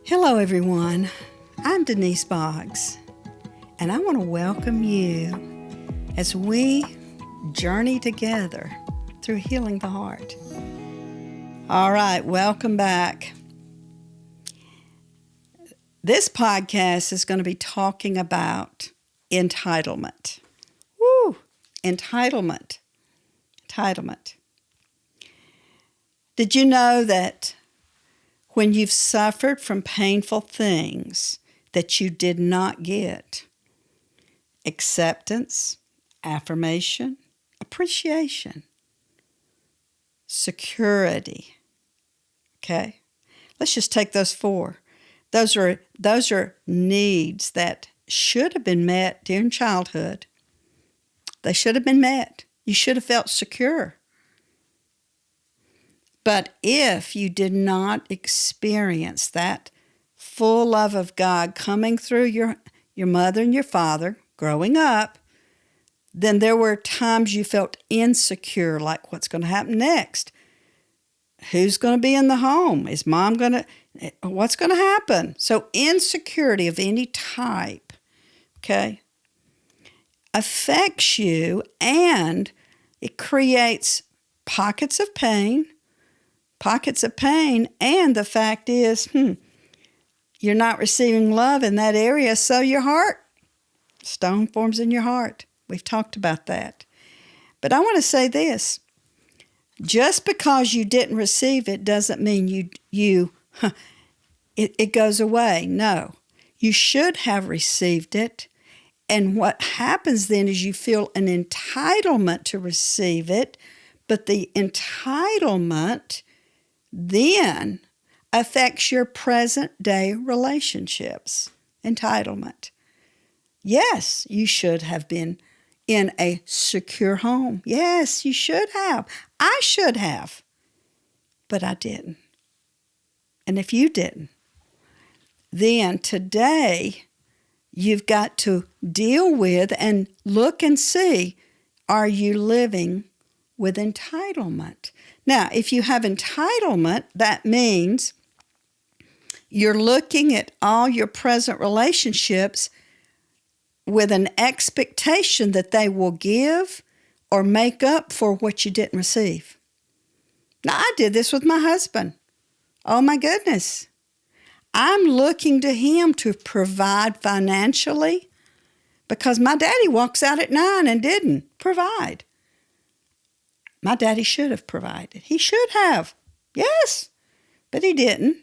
Hello, everyone. I'm Denise Boggs, and I want to welcome you as we journey together through healing the heart. All right, welcome back. This podcast is going to be talking about entitlement. Woo! Entitlement. Entitlement. Did you know that when you've suffered from painful things that you did not get, acceptance, affirmation, appreciation, security, okay? Let's just take those four. Those are needs that should have been met during childhood. They should have been met. You should have felt secure. But if you did not experience that full love of God coming through your mother and your father growing up, then there were times you felt insecure, like what's going to happen next? Who's going to be in the home? Is mom going to, what's going to happen? So insecurity of any type, okay, affects you, and it creates pockets of pain, and the fact is, you're not receiving love in that area, so your heart, stone forms in your heart. We've talked about that. But I want to say this. Just because you didn't receive it doesn't mean it goes away. No. You should have received it. And what happens then is you feel an entitlement to receive it, but the entitlement then affects your present day relationships. Entitlement. Yes, you should have been in a secure home. Yes, you should have. I should have. But I didn't. And if you didn't, then today you've got to deal with and look and see, are you living with entitlement? Now, if you have entitlement, that means you're looking at all your present relationships with an expectation that they will give or make up for what you didn't receive. Now, I did this with my husband. Oh, my goodness. I'm looking to him to provide financially because my daddy walks out at 9 and didn't provide. My daddy should have provided. He should have. Yes, but he didn't.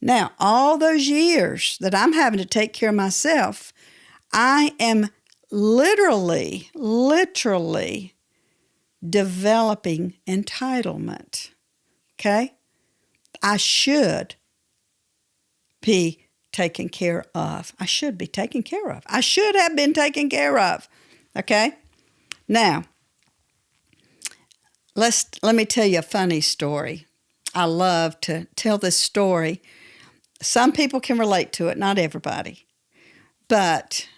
Now, all those years that I'm having to take care of myself, I am literally developing entitlement. Okay? I should be taken care of. I should be taken care of. I should have been taken care of. Okay? Now, let me tell you a funny story. I love to tell this story. Some people can relate to it, not everybody. But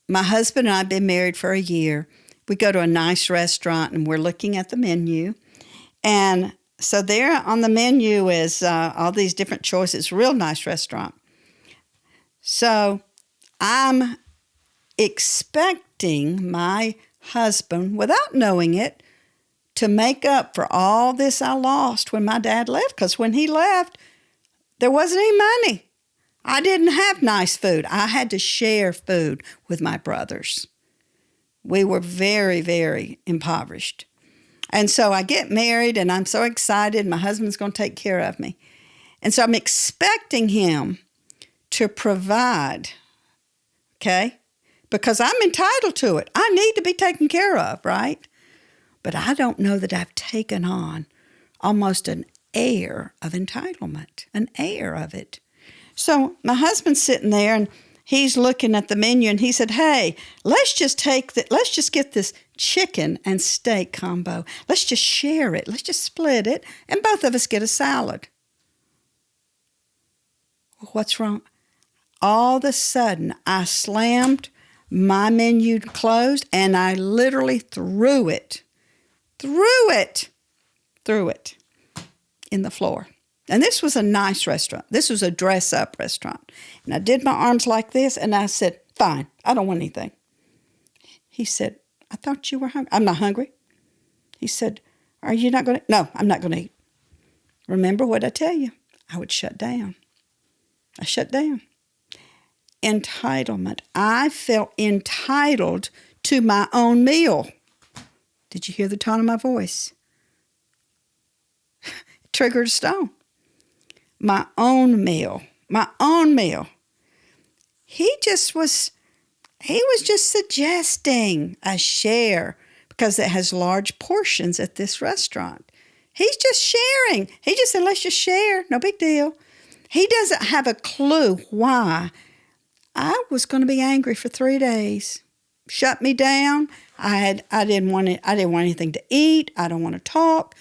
my husband and I have been married for a year. We go to a nice restaurant and we're looking at the menu. And so there on the menu is all these different choices, real nice restaurant. So I'm expecting my husband, without knowing it, to make up for all this I lost when my dad left. Because when he left, there wasn't any money. I didn't have nice food. I had to share food with my brothers. We were very, very impoverished. And so I get married and I'm so excited. My husband's going to take care of me. And so I'm expecting him to provide, okay? Because I'm entitled to it. I need to be taken care of, right? But I don't know that I've taken on almost an air of entitlement, an air of it. So my husband's sitting there and he's looking at the menu and he said, hey, let's just get this chicken and steak combo. Let's just share it. Let's just split it and both of us get a salad. What's wrong? All of a sudden, I slammed my menu closed and I literally threw it in the floor. And this was a nice restaurant. This was a dress-up restaurant. And I did my arms like this, and I said, fine, I don't want anything. He said, I thought you were hungry. I'm not hungry. He said, are you not going to? No, I'm not going to eat. Remember what I tell you. I would shut down. I shut down. Entitlement. I felt entitled to my own meal. Did you hear the tone of my voice? It triggered a stone. My own meal. My own meal. He was just suggesting a share because it has large portions at this restaurant. He's just sharing. He just said, let's just share. No big deal. He doesn't have a clue why I was going to be angry for 3 days. Shut me down. I didn't want anything to eat. I don't want to talk.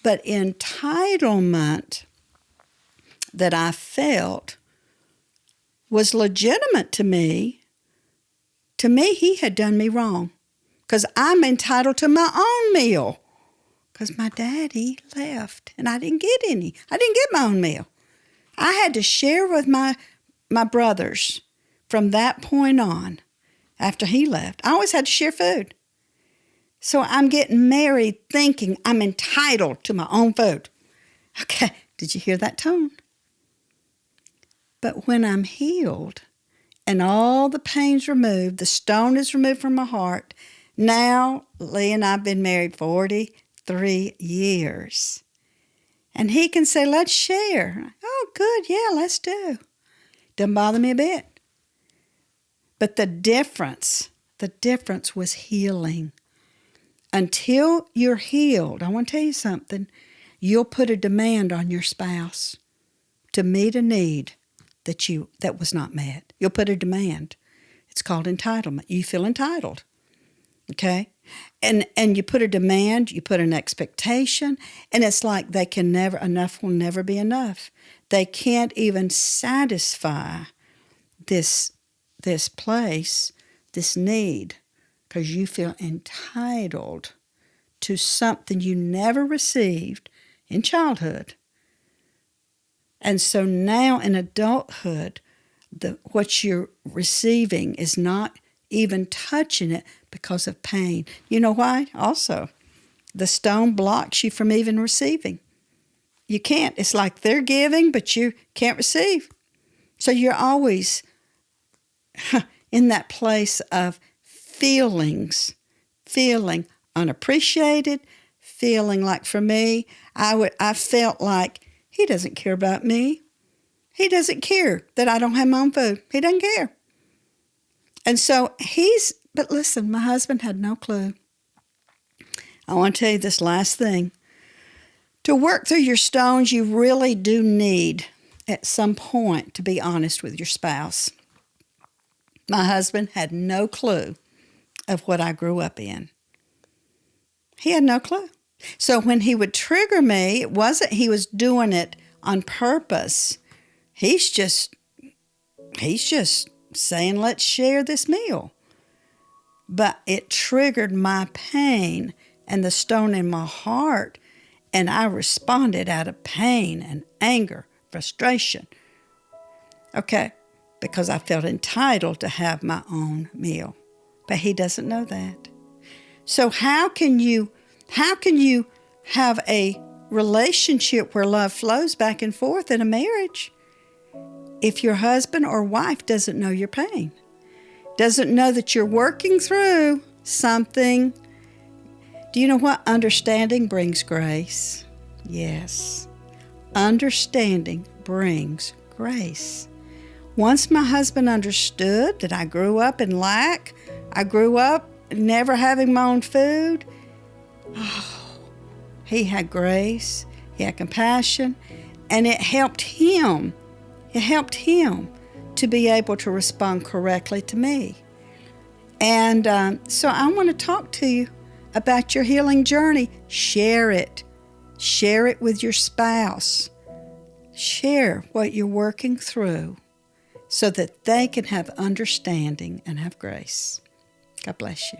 But entitlement that I felt was legitimate to me. To me, he had done me wrong because I'm entitled to my own meal because my daddy left and I didn't get any. I didn't get my own meal. I had to share with my brothers from that point on after he left. I always had to share food. So I'm getting married thinking I'm entitled to my own food. Okay, did you hear that tone? But when I'm healed and all the pain's removed, the stone is removed from my heart, now Lee and I have been married 43 years. And he can say, let's share. Oh, good, yeah, let's do. Doesn't bother me a bit. But the difference was healing. Until you're healed, I want to tell you something, you'll put a demand on your spouse to meet a need that was not met. You'll put a demand. It's called entitlement. You feel entitled, okay? And you put a demand, you put an expectation, and it's like enough will never be enough. They can't even satisfy this place, this need, because you feel entitled to something you never received in childhood. And so now in adulthood, what you're receiving is not even touching it because of pain. You know why? Also, the stone blocks you from even receiving. You can't. It's like they're giving, but you can't receive. So you're always in that place of feeling unappreciated, feeling like, for me, I felt like he doesn't care about me. He doesn't care that I don't have my own food. He doesn't care. And so but listen, my husband had no clue. I want to tell you this last thing. To work through your stones, you really do need at some point to be honest with your spouse. My husband had no clue of what I grew up in. He had no clue. So when he would trigger me, it wasn't he was doing it on purpose. He's just saying, let's share this meal. But it triggered my pain and the stone in my heart, and I responded out of pain and anger, frustration. Okay, because I felt entitled to have my own meal. But he doesn't know that. So how can you have a relationship where love flows back and forth in a marriage if your husband or wife doesn't know your pain, doesn't know that you're working through something? Do you know what? Understanding brings grace. Yes. Understanding brings grace. Once my husband understood that I grew up in lack, I grew up never having my own food, he had grace, he had compassion, and it helped him. It helped him to be able to respond correctly to me. And so I want to talk to you about your healing journey. Share it. Share it with your spouse. Share what you're working through so that they can have understanding and have grace. God bless you.